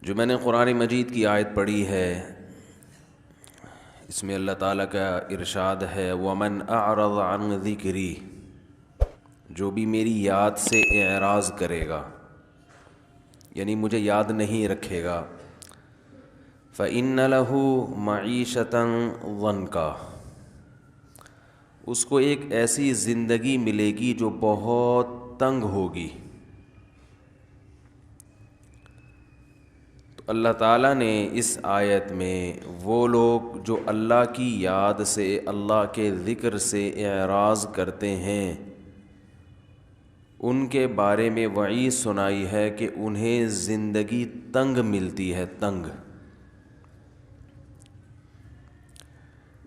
جو میں نے قرآن مجید کی آیت پڑھی ہے اس میں اللہ تعالیٰ کا ارشاد ہے وَمَنْ أَعْرَضَ عَنْ ذِكْرِي، جو بھی میری یاد سے اعراض کرے گا یعنی مجھے یاد نہیں رکھے گا، فَإِنَّ لَهُ مَعِيشَةً ضَنْكًا، اس کو ایک ایسی زندگی ملے گی جو بہت تنگ ہوگی۔ تو اللہ تعالیٰ نے اس آیت میں وہ لوگ جو اللہ کی یاد سے، اللہ کے ذکر سے اعراض کرتے ہیں ان کے بارے میں وعید سنائی ہے کہ انہیں زندگی تنگ ملتی ہے، تنگ۔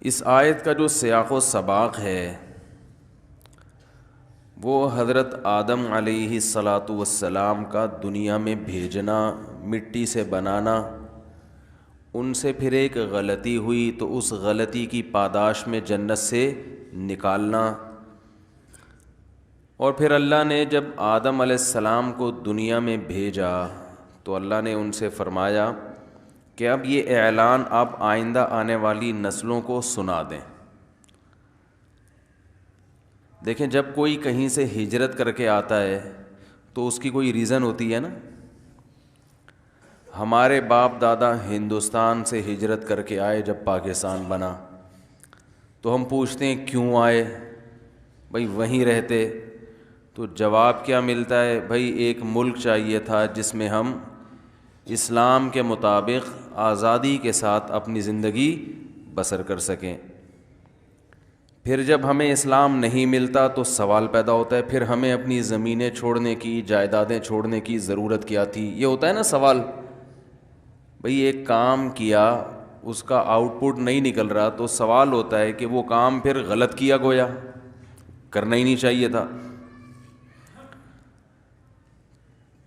اس آیت کا جو سیاق و سباق ہے وہ حضرت آدم علیہ السلام کا دنیا میں بھیجنا، مٹی سے بنانا، ان سے پھر ایک غلطی ہوئی تو اس غلطی کی پاداش میں جنت سے نکالنا، اور پھر اللہ نے جب آدم علیہ السلام کو دنیا میں بھیجا تو اللہ نے ان سے فرمایا کہ اب یہ اعلان آپ آئندہ آنے والی نسلوں کو سنا دیں۔ دیکھیں جب کوئی کہیں سے ہجرت کر کے آتا ہے تو اس کی کوئی ریزن ہوتی ہے نا۔ ہمارے باپ دادا ہندوستان سے ہجرت کر کے آئے جب پاکستان بنا تو ہم پوچھتے ہیں کیوں آئے، بھائی وہیں رہتے، تو جواب کیا ملتا ہے، بھائی ایک ملک چاہیے تھا جس میں ہم اسلام کے مطابق آزادی کے ساتھ اپنی زندگی بسر کر سکیں۔ پھر جب ہمیں اسلام نہیں ملتا تو سوال پیدا ہوتا ہے پھر ہمیں اپنی زمینیں چھوڑنے کی، جائیدادیں چھوڑنے کی ضرورت کیا تھی، یہ ہوتا ہے نا سوال۔ بھئی ایک کام کیا، اس کا آؤٹ پٹ نہیں نکل رہا تو سوال ہوتا ہے کہ وہ کام پھر غلط کیا گویا، کرنا ہی نہیں چاہیے تھا۔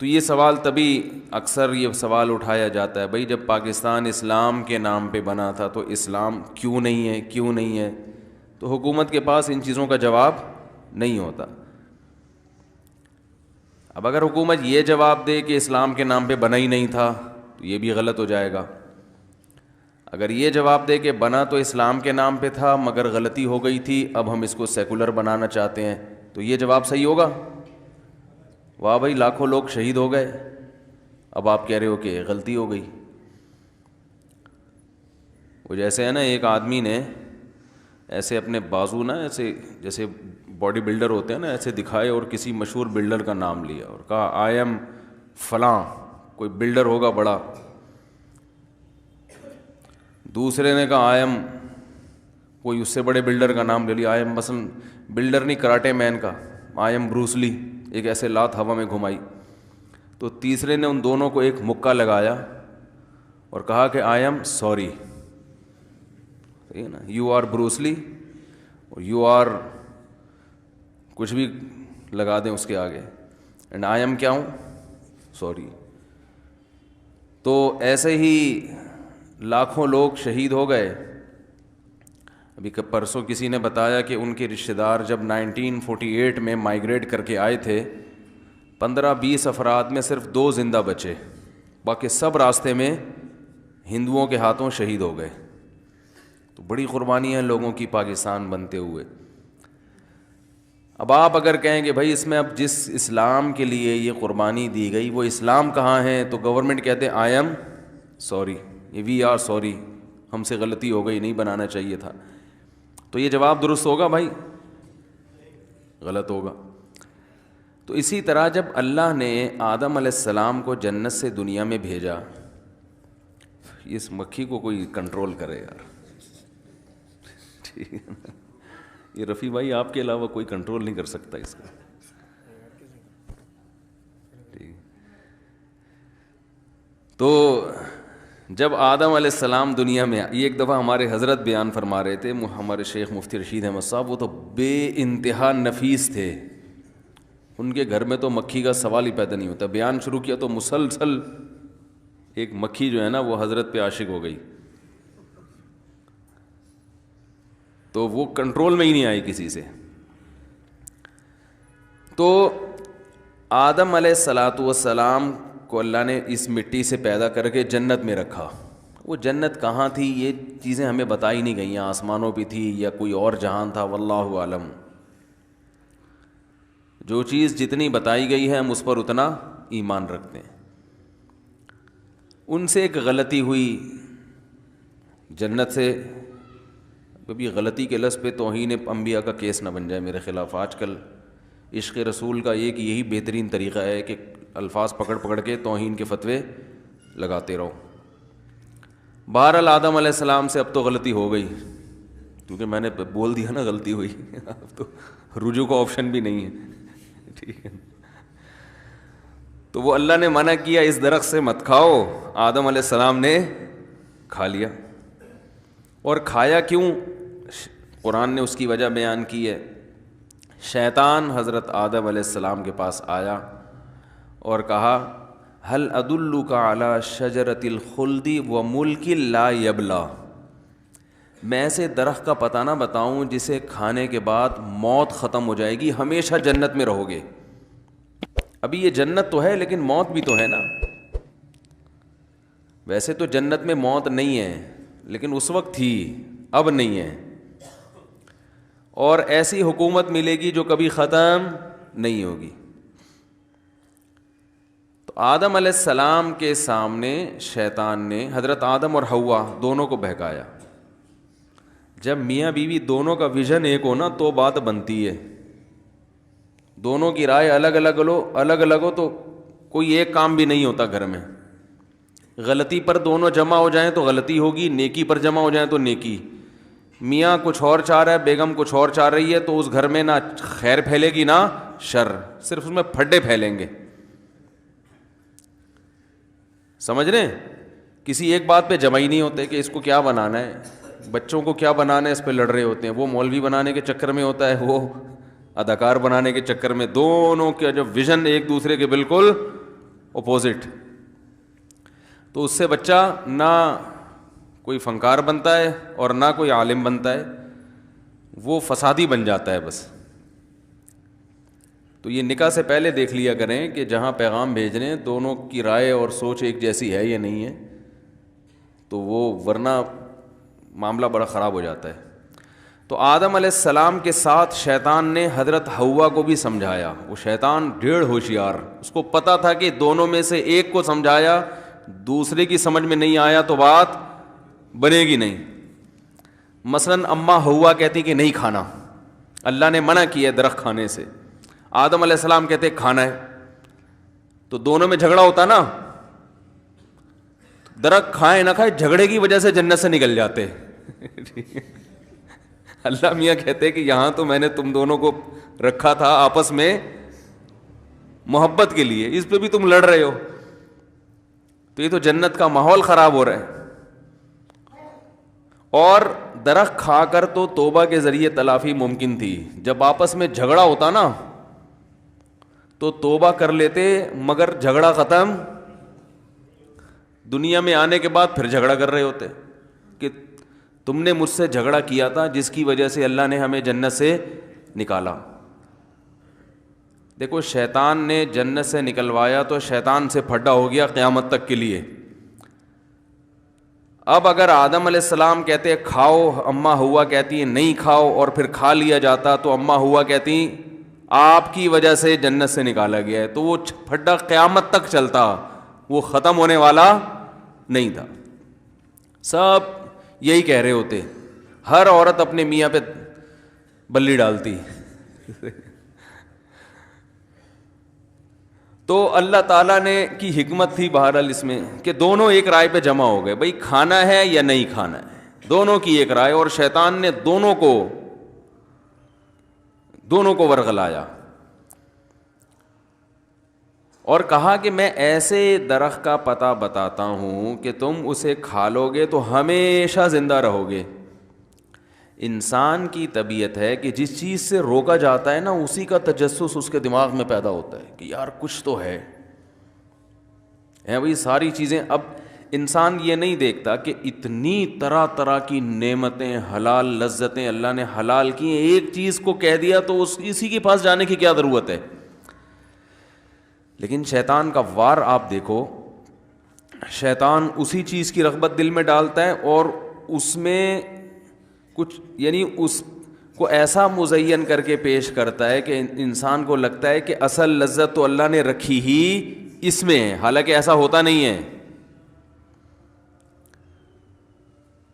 تو یہ سوال تبھی اکثر یہ سوال اٹھایا جاتا ہے، بھئی جب پاکستان اسلام کے نام پہ بنا تھا تو اسلام کیوں نہیں ہے، کیوں نہیں ہے؟ تو حکومت کے پاس ان چیزوں کا جواب نہیں ہوتا۔ اب اگر حکومت یہ جواب دے کہ اسلام کے نام پہ بنا ہی نہیں تھا تو یہ بھی غلط ہو جائے گا۔ اگر یہ جواب دے کہ بنا تو اسلام کے نام پہ تھا مگر غلطی ہو گئی تھی، اب ہم اس کو سیکولر بنانا چاہتے ہیں، تو یہ جواب صحیح ہوگا؟ واہ بھائی لاکھوں لوگ شہید ہو گئے، اب آپ کہہ رہے ہو کہ غلطی ہو گئی۔ وہ جیسے ہے نا، ایک آدمی نے ایسے اپنے بازو نا ایسے جیسے باڈی بلڈر ہوتے ہیں نا ایسے دکھائے اور کسی مشہور بلڈر کا نام لیا اور کہا آئی ایم فلاں، کوئی بلڈر ہوگا بڑا۔ دوسرے نے کہا آئی ایم، کوئی اس سے بڑے بلڈر کا نام لے لیا، آئی ایم مثلا بلڈر نہیں کراٹے مین کا، آئی ایم بروس لی، ایک ایسے لات ہوا میں گھمائی۔ تو تیسرے نے ان دونوں کو ایک مکہ لگایا اور کہا کہ آئی ایم سوری، نا یو آر بروس لی اور یو آر کچھ بھی لگا دیں اس کے آگے، اینڈ آئی ایم کیا ہوں، سوری۔ تو ایسے ہی لاکھوں لوگ شہید ہو گئے۔ ابھی پرسوں کسی نے بتایا کہ ان کے رشتہ دار جب 1948 میں مائیگریٹ کر کے آئے تھے، 15-20 افراد میں صرف 2 زندہ بچے، باقی سب راستے میں ہندوؤں کے ہاتھوں شہید ہو گئے۔ تو بڑی قربانی ہیں لوگوں کی پاکستان بنتے ہوئے۔ اب آپ اگر کہیں کہ بھائی اس میں اب جس اسلام کے لیے یہ قربانی دی گئی وہ اسلام کہاں ہے، تو گورنمنٹ کہتے ہیں I am sorry, we are sorry, ہم سے غلطی ہو گئی، نہیں بنانا چاہیے تھا۔ تو یہ جواب درست ہوگا بھائی؟ غلط ہوگا۔ تو اسی طرح جب اللہ نے آدم علیہ السلام کو جنت سے دنیا میں بھیجا، اس مکھی کو کوئی کنٹرول کرے یار، ٹھیک ہے نا؟ یہ رفیع بھائی آپ کے علاوہ کوئی کنٹرول نہیں کر سکتا اس کا، ٹھیک۔ تو جب آدم علیہ السلام دنیا میں یہ ایک دفعہ ہمارے حضرت بیان فرما رہے تھے، ہمارے شیخ مفتی رشید احمد صاحب، وہ تو بے انتہا نفیس تھے، ان کے گھر میں تو مکھی کا سوال ہی پیدا نہیں ہوتا۔ بیان شروع کیا تو مسلسل ایک مکھی جو ہے نا وہ حضرت پہ عاشق ہو گئی، تو وہ کنٹرول میں ہی نہیں آئی کسی سے۔ تو آدم علیہ السلام کو اللہ نے اس مٹی سے پیدا کر کے جنت میں رکھا. وہ جنت کہاں تھی یہ چیزیں ہمیں بتائی نہیں گئی ہیں, آسمانوں پہ تھی یا کوئی اور جہان تھا, واللہ عالم. جو چیز جتنی بتائی گئی ہے ہم اس پر اتنا ایمان رکھتے ہیں. ان سے ایک غلطی ہوئی جنت سے. کبھی غلطی کے لفظ پہ توہین انبیاء کا کیس نہ بن جائے میرے خلاف. آج کل عشق رسول کا ایک یہی بہترین طریقہ ہے کہ الفاظ پکڑ پکڑ کے توہین کے فتوے لگاتے رہو. بہرحال آدم علیہ السلام سے اب تو غلطی ہو گئی, کیونکہ میں نے بول دیا نا غلطی ہوئی, اب تو رجوع کا آپشن بھی نہیں ہے. ٹھیک ہے, تو وہ اللہ نے منع کیا اس درخت سے مت کھاؤ, آدم علیہ السلام نے کھا لیا. اور کھایا کیوں؟ قرآن نے اس کی وجہ بیان کی ہے. شیطان حضرت آدم علیہ السلام کے پاس آیا اور کہا هل ادلک علی شجرۃ الخلد وملک لا یبلی, میں ایسے درخت کا پتہ نہ بتاؤں جسے کھانے کے بعد موت ختم ہو جائے گی, ہمیشہ جنت میں رہو گے. ابھی یہ جنت تو ہے لیکن موت بھی تو ہے نا. ویسے تو جنت میں موت نہیں ہے لیکن اس وقت تھی, اب نہیں ہے. اور ایسی حکومت ملے گی جو کبھی ختم نہیں ہوگی. تو آدم علیہ السلام کے سامنے شیطان نے حضرت آدم اور حوا دونوں کو بہکایا. جب میاں بیوی دونوں کا ویژن ایک ہو نا تو بات بنتی ہے. دونوں کی رائے الگ الگ ہو تو کوئی ایک کام بھی نہیں ہوتا گھر میں. غلطی پر دونوں جمع ہو جائیں تو غلطی ہوگی, نیکی پر جمع ہو جائیں تو نیکی. میاں کچھ اور چاہ رہا ہے, بیگم کچھ اور چاہ رہی ہے, تو اس گھر میں نہ خیر پھیلے گی نہ شر, صرف اس میں پھڈے پھیلیں گے. سمجھ رہے ہیں؟ کسی ایک بات پہ جمع ہی نہیں ہوتے کہ اس کو کیا بنانا ہے, بچوں کو کیا بنانا ہے, اس پہ لڑ رہے ہوتے ہیں. وہ مولوی بنانے کے چکر میں ہوتا ہے, وہ اداکار بنانے کے چکر میں. دونوں کا جو ویژن ایک دوسرے کے بالکل اپوزٹ. تو اس سے بچہ نہ کوئی فنکار بنتا ہے اور نہ کوئی عالم بنتا ہے, وہ فسادی بن جاتا ہے بس. تو یہ نکاح سے پہلے دیکھ لیا کریں کہ جہاں پیغام بھیج رہے ہیں دونوں کی رائے اور سوچ ایک جیسی ہے یا نہیں ہے, تو وہ ورنہ معاملہ بڑا خراب ہو جاتا ہے. تو آدم علیہ السلام کے ساتھ شیطان نے حضرت حوا کو بھی سمجھایا. وہ شیطان ڈیڑھ ہوشیار, اس کو پتہ تھا کہ دونوں میں سے ایک کو سمجھایا, دوسرے کی سمجھ میں نہیں آیا تو بات بنے گی نہیں. مثلاً اماں حوا کہتی کہ نہیں کھانا, اللہ نے منع کیا درخت کھانے سے. آدم علیہ السلام کہتے کھانا ہے, تو دونوں میں جھگڑا ہوتا نا. درخت کھائے نہ کھائے جھگڑے کی وجہ سے جنت سے نکل جاتے. اللہ میاں کہتے کہ یہاں تو میں نے تم دونوں کو رکھا تھا آپس میں محبت کے لیے, اس پہ بھی تم لڑ رہے ہو, تو یہ تو جنت کا ماحول خراب ہو رہا ہے. اور درخت کھا کر تو توبہ کے ذریعے تلافی ممکن تھی. جب آپس میں جھگڑا ہوتا نا تو توبہ کر لیتے, مگر جھگڑا ختم. دنیا میں آنے کے بعد پھر جھگڑا کر رہے ہوتے کہ تم نے مجھ سے جھگڑا کیا تھا جس کی وجہ سے اللہ نے ہمیں جنت سے نکالا. دیکھو شیطان نے جنت سے نکلوایا تو شیطان سے پھڈا ہو گیا قیامت تک کے لیے. اب اگر آدم علیہ السلام کہتے کھاؤ, اماں حوا کہتی ہے نہیں کھاؤ, اور پھر کھا لیا جاتا تو اماں حوا کہتی آپ کی وجہ سے جنت سے نکالا گیا ہے, تو وہ پھڈا قیامت تک چلتا, وہ ختم ہونے والا نہیں تھا. سب یہی کہہ رہے ہوتے, ہر عورت اپنے میاں پہ بلی ڈالتی. تو اللہ تعالیٰ نے کی حکمت تھی بہرحال اس میں کہ دونوں ایک رائے پہ جمع ہو گئے, بھائی کھانا ہے یا نہیں کھانا ہے, دونوں کی ایک رائے. اور شیطان نے دونوں کو ورغلایا اور کہا کہ میں ایسے درخت کا پتہ بتاتا ہوں کہ تم اسے کھا لو گے تو ہمیشہ زندہ رہو گے. انسان کی طبیعت ہے کہ جس چیز سے روکا جاتا ہے نا اسی کا تجسس اس کے دماغ میں پیدا ہوتا ہے کہ یار کچھ تو ہے بھائی. ساری چیزیں, اب انسان یہ نہیں دیکھتا کہ اتنی طرح طرح کی نعمتیں, حلال لذتیں اللہ نے حلال کی, ایک چیز کو کہہ دیا تو اسی کے پاس جانے کی کیا ضرورت ہے. لیکن شیطان کا وار آپ دیکھو، شیطان اسی چیز کی رغبت دل میں ڈالتا ہے اور اس میں کچھ یعنی اس کو ایسا مزین کر کے پیش کرتا ہے کہ انسان کو لگتا ہے کہ اصل لذت تو اللہ نے رکھی ہی اس میں ہے، حالانکہ ایسا ہوتا نہیں ہے.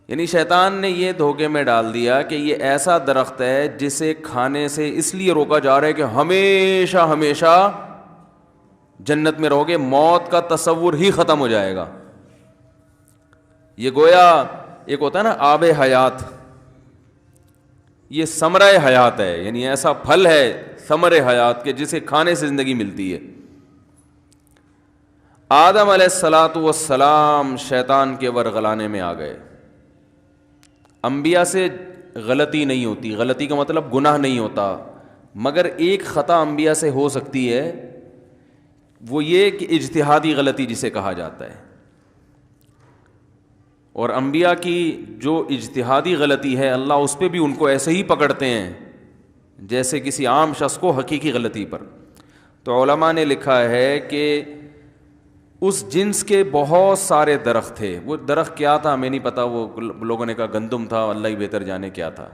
یعنی شیطان نے یہ دھوکے میں ڈال دیا کہ یہ ایسا درخت ہے جسے کھانے سے اس لیے روکا جا رہا ہے کہ ہمیشہ ہمیشہ جنت میں رہو گے، موت کا تصور ہی ختم ہو جائے گا. یہ گویا ایک ہوتا ہے نا آب حیات، یہ ثمرہ حیات ہے، یعنی ایسا پھل ہے ثمر حیات کے جسے کھانے سے زندگی ملتی ہے. آدم علیہ الصلاۃ والسلام شیطان کے ورغلانے میں آ گئے. انبیاء سے غلطی نہیں ہوتی، غلطی کا مطلب گناہ نہیں ہوتا، مگر ایک خطا انبیاء سے ہو سکتی ہے، وہ یہ کہ اجتہادی غلطی جسے کہا جاتا ہے. اور انبیاء کی جو اجتہادی غلطی ہے اللہ اس پہ بھی ان کو ایسے ہی پکڑتے ہیں جیسے کسی عام شخص کو حقیقی غلطی پر. تو علماء نے لکھا ہے کہ اس جنس کے بہت سارے درخت تھے. وہ درخت کیا تھا ہمیں نہیں پتا، وہ لوگوں نے کہا گندم تھا، اللہ ہی بہتر جانے کیا تھا.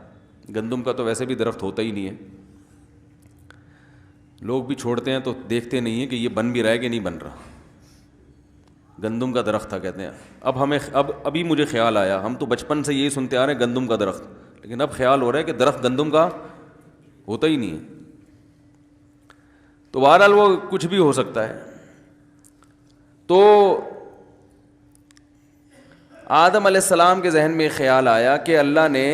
گندم کا تو ویسے بھی درخت ہوتا ہی نہیں ہے، لوگ بھی چھوڑتے ہیں تو دیکھتے نہیں ہیں کہ یہ بن بھی رہا ہے کہ نہیں بن رہا. گندم کا درخت تھا کہتے ہیں. ابھی مجھے خیال آیا، ہم تو بچپن سے یہی سنتے آ رہے ہیں گندم کا درخت، لیکن اب خیال ہو رہا ہے کہ درخت گندم کا ہوتا ہی نہیں ہے. تو بہرحال وہ کچھ بھی ہو سکتا ہے. تو آدم علیہ السلام کے ذہن میں خیال آیا کہ اللہ نے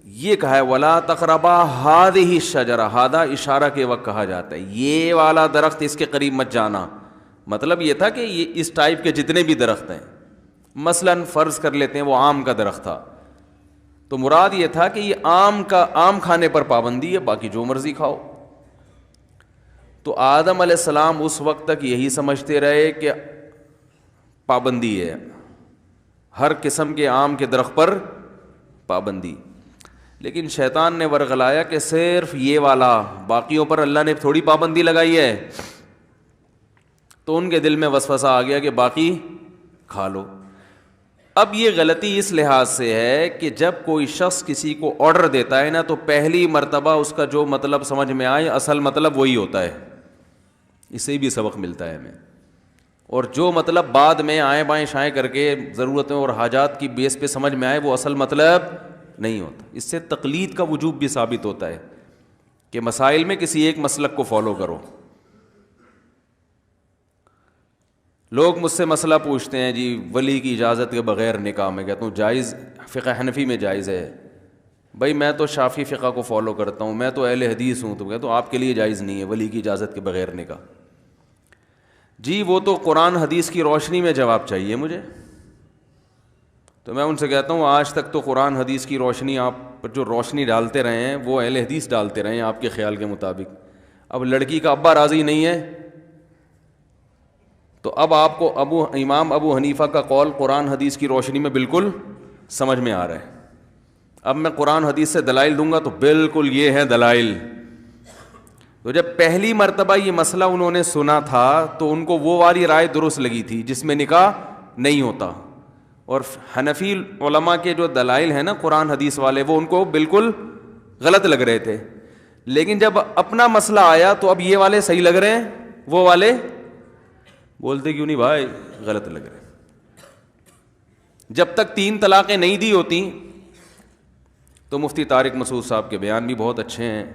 یہ کہا ہے وَلَا تَقْرَبَا هَٰذِهِ الشَّجَرَةَ، ہادہ اشارہ کے وقت کہا جاتا ہے، یہ والا درخت اس کے قریب مت جانا. مطلب یہ تھا کہ یہ اس ٹائپ کے جتنے بھی درخت ہیں، مثلاً فرض کر لیتے ہیں وہ آم کا درخت تھا، تو مراد یہ تھا کہ یہ آم کھانے پر پابندی ہے، باقی جو مرضی کھاؤ. تو آدم علیہ السلام اس وقت تک یہی سمجھتے رہے کہ پابندی ہے، ہر قسم کے آم کے درخت پر پابندی. لیکن شیطان نے ورغلایا کہ صرف یہ والا، باقیوں پر اللہ نے تھوڑی پابندی لگائی ہے. تو ان کے دل میں وسوسہ آ گیا کہ باقی کھا لو. اب یہ غلطی اس لحاظ سے ہے کہ جب کوئی شخص کسی کو آرڈر دیتا ہے نا تو پہلی مرتبہ اس کا جو مطلب سمجھ میں آئے اصل مطلب وہی ہوتا ہے. اس سے بھی سبق ملتا ہے ہمیں. اور جو مطلب بعد میں آئیں بائیں شائیں کر کے ضرورتوں اور حاجات کی بیس پہ سمجھ میں آئے وہ اصل مطلب نہیں ہوتا. اس سے تقلید کا وجوب بھی ثابت ہوتا ہے کہ مسائل میں کسی ایک مسلک کو فالو کرو. لوگ مجھ سے مسئلہ پوچھتے ہیں جی ولی کی اجازت کے بغیر نکاح، میں کہتا ہوں جائز، فقہ حنفی میں جائز ہے. بھائی میں تو شافعی فقہ کو فالو کرتا ہوں، میں تو اہل حدیث ہوں، تو کہتا ہوں آپ کے لیے جائز نہیں ہے ولی کی اجازت کے بغیر نکاح. جی وہ تو قرآن حدیث کی روشنی میں جواب چاہیے مجھے. تو میں ان سے کہتا ہوں آج تک تو قرآن حدیث کی روشنی آپ پر جو روشنی ڈالتے رہے ہیں وہ اہل حدیث ڈالتے رہے ہیں آپ کے خیال کے مطابق. اب لڑکی کا ابا راضی نہیں ہے تو اب آپ کو امام ابو حنیفہ کا قول قرآن حدیث کی روشنی میں بالکل سمجھ میں آ رہا ہے. اب میں قرآن حدیث سے دلائل دوں گا تو بالکل یہ ہیں دلائل. تو جب پہلی مرتبہ یہ مسئلہ انہوں نے سنا تھا تو ان کو وہ والی رائے درست لگی تھی جس میں نکاح نہیں ہوتا. اور حنفی علماء کے جو دلائل ہیں نا قرآن حدیث والے وہ ان کو بالکل غلط لگ رہے تھے. لیکن جب اپنا مسئلہ آیا تو اب یہ والے صحیح لگ رہے ہیں، وہ والے بولتے کیوں نہیں بھائی غلط لگ رہے. جب تک 3 طلاقیں نہیں دی ہوتی تو مفتی طارق مسعود صاحب کے بیان بھی بہت اچھے ہیں،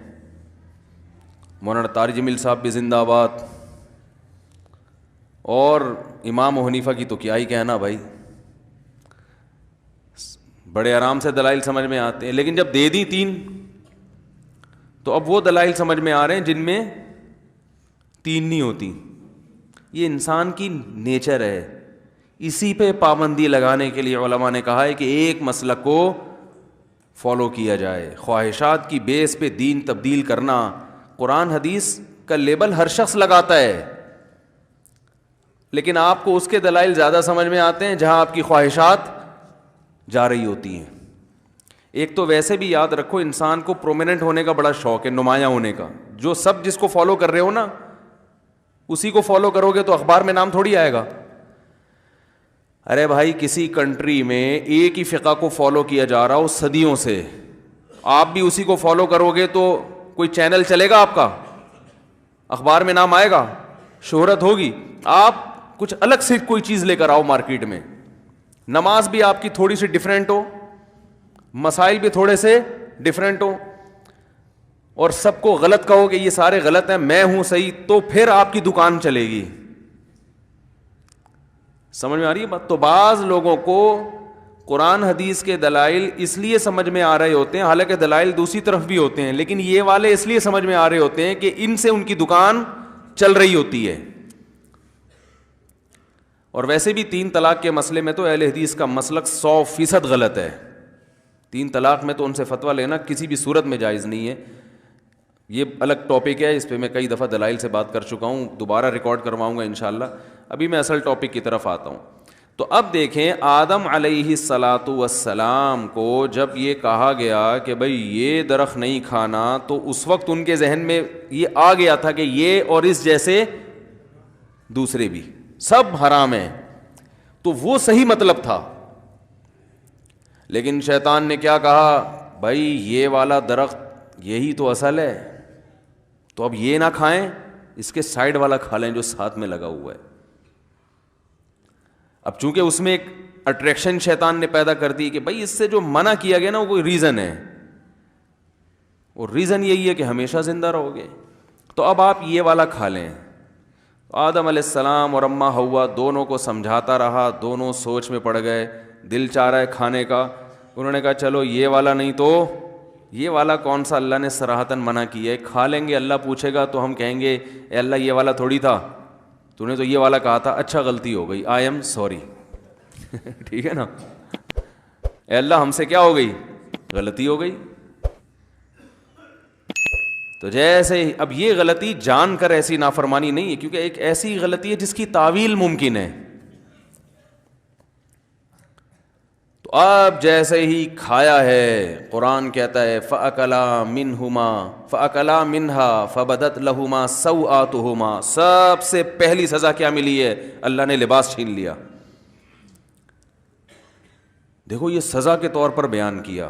مولانا طارق جمیل صاحب بھی زندہ باد، اور امام حنیفہ کی تو کیا ہی کہنا بھائی، بڑے آرام سے دلائل سمجھ میں آتے ہیں. لیکن جب دے دی 3 تو اب وہ دلائل سمجھ میں آ رہے ہیں جن میں 3 نہیں ہوتی. یہ انسان کی نیچر ہے. اسی پہ پابندی لگانے کے لیے علماء نے کہا ہے کہ ایک مسلک کو فالو کیا جائے. خواہشات کی بیس پہ دین تبدیل کرنا، قرآن حدیث کا لیبل ہر شخص لگاتا ہے، لیکن آپ کو اس کے دلائل زیادہ سمجھ میں آتے ہیں جہاں آپ کی خواہشات جا رہی ہوتی ہیں. ایک تو ویسے بھی یاد رکھو انسان کو پرومیننٹ ہونے کا بڑا شوق ہے، نمایاں ہونے کا. جو سب جس کو فالو کر رہے ہو نا اسی کو فالو کرو گے تو اخبار میں نام تھوڑی آئے گا. ارے بھائی کسی کنٹری میں ایک ہی فقہ کو فالو کیا جا رہا ہو صدیوں سے, آپ بھی اسی کو فالو کرو گے تو کوئی چینل چلے گا آپ کا, اخبار میں نام آئے گا, شہرت ہوگی. آپ کچھ الگ سے کوئی چیز لے کر آؤ مارکیٹ میں, نماز بھی آپ کی تھوڑی سی ڈفرینٹ ہو, مسائل بھی تھوڑے سے ڈفرینٹ ہو, اور سب کو غلط کہو کہ یہ سارے غلط ہیں, میں ہوں صحیح, تو پھر آپ کی دکان چلے گی. سمجھ میں آ رہی ہے بات؟ تو بعض لوگوں کو قرآن حدیث کے دلائل اس لیے سمجھ میں آ رہے ہوتے ہیں, حالانکہ دلائل دوسری طرف بھی ہوتے ہیں, لیکن یہ والے اس لیے سمجھ میں آ رہے ہوتے ہیں کہ ان سے ان کی دکان چل رہی ہوتی ہے. اور ویسے بھی 3 طلاق کے مسئلے میں تو اہل حدیث کا مسلک 100% غلط ہے. 3 طلاق میں تو ان سے فتویٰ لینا کسی بھی صورت میں جائز نہیں ہے. یہ الگ ٹاپک ہے, اس پہ میں کئی دفعہ دلائل سے بات کر چکا ہوں, دوبارہ ریکارڈ کرواؤں گا انشاءاللہ. ابھی میں اصل ٹاپک کی طرف آتا ہوں. تو اب دیکھیں, آدم علیہ الصلاۃ والسلام کو جب یہ کہا گیا کہ بھئی یہ درخت نہیں کھانا, تو اس وقت ان کے ذہن میں یہ آ گیا تھا کہ یہ اور اس جیسے دوسرے بھی سب حرام ہیں, تو وہ صحیح مطلب تھا. لیکن شیطان نے کیا کہا, بھائی یہ والا درخت یہی تو اصل ہے, تو اب یہ نہ کھائیں, اس کے سائڈ والا کھا لیں جو ساتھ میں لگا ہوا ہے. اب چونکہ اس میں ایک اٹریکشن شیطان نے پیدا کر دی کہ بھائی اس سے جو منع کیا گیا نا وہ کوئی ریزن ہے, اور ریزن یہی ہے کہ ہمیشہ زندہ رہو گے, تو اب آپ یہ والا کھا لیں. آدم علیہ السلام اور اماں حوا دونوں کو سمجھاتا رہا, دونوں سوچ میں پڑ گئے, دل چاہ رہا ہے کھانے کا. انہوں نے کہا چلو یہ والا نہیں تو یہ والا کون سا اللہ نے صراحتاً منع کیا ہے, کھا لیں گے, اللہ پوچھے گا تو ہم کہیں گے اے اللہ یہ والا تھوڑی تھا, تو نے تو یہ والا کہا تھا, اچھا غلطی ہو گئی, آئی ایم سوری. ٹھیک ہے نا, اے اللہ ہم سے کیا ہو گئی, غلطی ہو گئی. تو جیسے اب یہ غلطی جان کر ایسی نافرمانی نہیں ہے, کیونکہ ایک ایسی غلطی ہے جس کی تعویل ممکن ہے. تو اب جیسے ہی کھایا ہے, قرآن کہتا ہے فَأَكَلَا مِنْهَا فَبَدَتْ لَهُمَا سَوْآتُهُمَا, سب سے پہلی سزا کیا ملی ہے, اللہ نے لباس چھین لیا. دیکھو یہ سزا کے طور پر بیان کیا,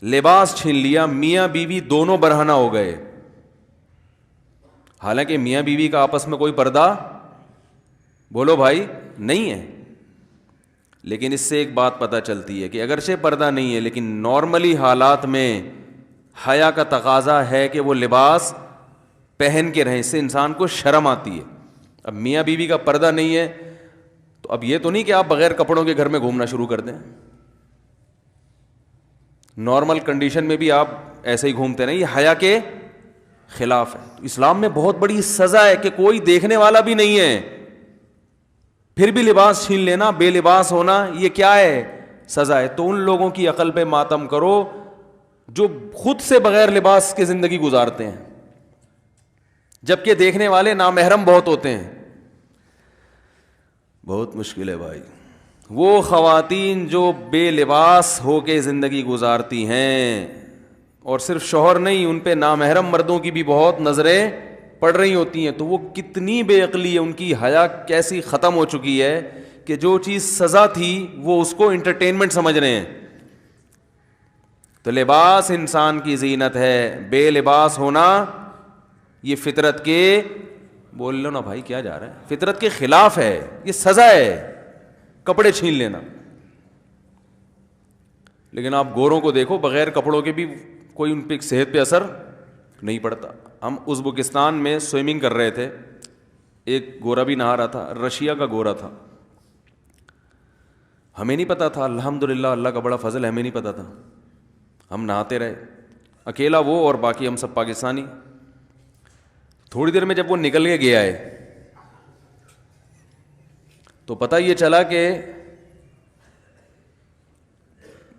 لباس چھین لیا. میاں بیوی دونوں برہنہ ہو گئے, حالانکہ میاں بیوی کا آپس میں کوئی پردہ بولو بھائی نہیں ہے, لیکن اس سے ایک بات پتہ چلتی ہے کہ اگرچہ پردہ نہیں ہے لیکن نارملی حالات میں حیا کا تقاضا ہے کہ وہ لباس پہن کے رہیں, اس سے انسان کو شرم آتی ہے. اب میاں بیوی کا پردہ نہیں ہے تو اب یہ تو نہیں کہ آپ بغیر کپڑوں کے گھر میں گھومنا شروع کر دیں, نارمل کنڈیشن میں بھی آپ ایسے ہی گھومتے رہیں, یہ حیا کے خلاف ہے. اسلام میں بہت بڑی سزا ہے کہ کوئی دیکھنے والا بھی نہیں ہے, پھر بھی لباس چھین لینا, بے لباس ہونا, یہ کیا ہے, سزا ہے. تو ان لوگوں کی عقل پہ ماتم کرو جو خود سے بغیر لباس کے زندگی گزارتے ہیں, جبکہ دیکھنے والے نامحرم بہت ہوتے ہیں. بہت مشکل ہے بھائی. وہ خواتین جو بے لباس ہو کے زندگی گزارتی ہیں, اور صرف شوہر نہیں, ان پہ نامحرم مردوں کی بھی بہت نظریں پڑ رہی ہوتی ہیں, تو وہ کتنی بے عقلی ہے, ان کی حیا کیسی ختم ہو چکی ہے کہ جو چیز سزا تھی وہ اس کو انٹرٹینمنٹ سمجھ رہے ہیں. تو لباس انسان کی زینت ہے, بے لباس ہونا یہ فطرت کے, بول لو نا بھائی کیا جا رہا ہے, فطرت کے خلاف ہے, یہ سزا ہے کپڑے چھین لینا. لیکن آپ گوروں کو دیکھو, بغیر کپڑوں کے بھی کوئی ان پہ صحت پہ اثر نہیں پڑتا. ہم ازبکستان میں سوئمنگ کر رہے تھے, ایک گورا بھی نہا رہا تھا, رشیا کا گورا تھا, ہمیں نہیں پتا تھا, الحمدللہ اللہ کا بڑا فضل ہے, ہمیں نہیں پتا تھا, ہم نہاتے رہے, اکیلا وہ اور باقی ہم سب پاکستانی. تھوڑی دیر میں جب وہ نکل کے گیا ہے تو پتہ یہ چلا کہ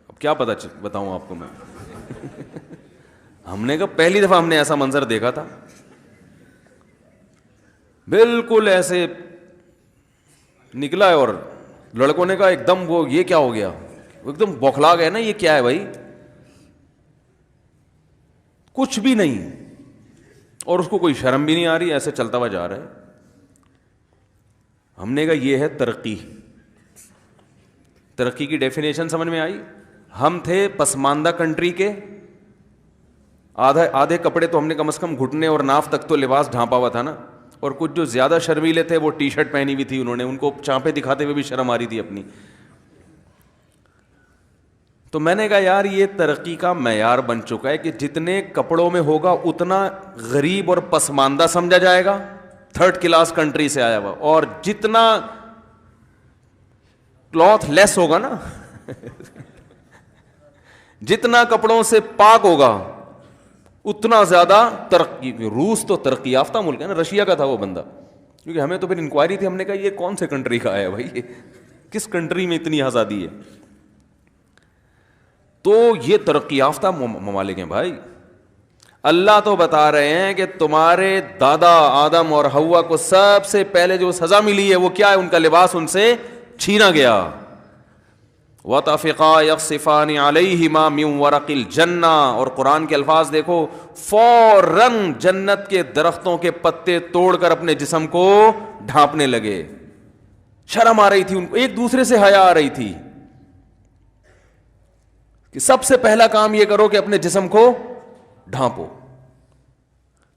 اب کیا پتہ بتاؤں آپ کو میں. ہم نے کہا پہلی دفعہ ہم نے ایسا منظر دیکھا تھا, بالکل ایسے نکلا ہے, اور لڑکوں نے کہا ایک دم وہ یہ کیا ہو گیا, ایک دم بوکھلا گئے نا, یہ کیا ہے بھائی, کچھ بھی نہیں, اور اس کو کوئی شرم بھی نہیں آ رہی, ایسے چلتا ہوا جا رہا ہے. ہم نے کہا یہ ہے ترقی. ترقی کی ڈیفینیشن سمجھ میں آئی؟ ہم تھے پسماندہ کنٹری کے, آدھے کپڑے تو ہم نے کم از کم گھٹنے اور ناف تک تو لباس ڈھانپا ہوا تھا نا, اور کچھ جو زیادہ شرمیلے تھے وہ ٹی شرٹ پہنی ہوئی تھی انہوں نے, ان کو چانپے دکھاتے ہوئے بھی شرم آ رہی تھی اپنی. تو میں نے کہا یار یہ ترقی کا معیار بن چکا ہے کہ جتنے کپڑوں میں ہوگا اتنا غریب اور پسماندہ سمجھا جائے گا, تھرڈ کلاس کنٹری سے آیا ہوا, اور جتنا کلوتھ لیس ہوگا نا جتنا کپڑوں سے پاک ہوگا اتنا زیادہ ترقی. روس تو ترقی یافتہ ملک ہے نا, رشیا کا تھا وہ بندہ, کیونکہ ہمیں تو پھر انکوائری تھی, ہم نے کہا یہ کون سے کنٹری کا آیا بھائی, کس کنٹری میں اتنی آزادی ہے. تو یہ ترقی یافتہ ممالک ہیں بھائی. اللہ تو بتا رہے ہیں کہ تمہارے دادا آدم اور حوا کو سب سے پہلے جو سزا ملی ہے وہ کیا ہے, ان کا لباس ان سے چھینا گیا. وَطَفِقَا يَخْصِفَانِ عَلَيْهِمَا مِنْ وَرَقِ الْجَنَّةِ, اور قرآن کے الفاظ دیکھو, فوراً جنت کے درختوں کے پتے توڑ کر اپنے جسم کو ڈھانپنے لگے. شرم آ رہی تھی ان کو, ایک دوسرے سے حیا آ رہی تھی کہ سب سے پہلا کام یہ کرو کہ اپنے جسم کو ڈھانپو.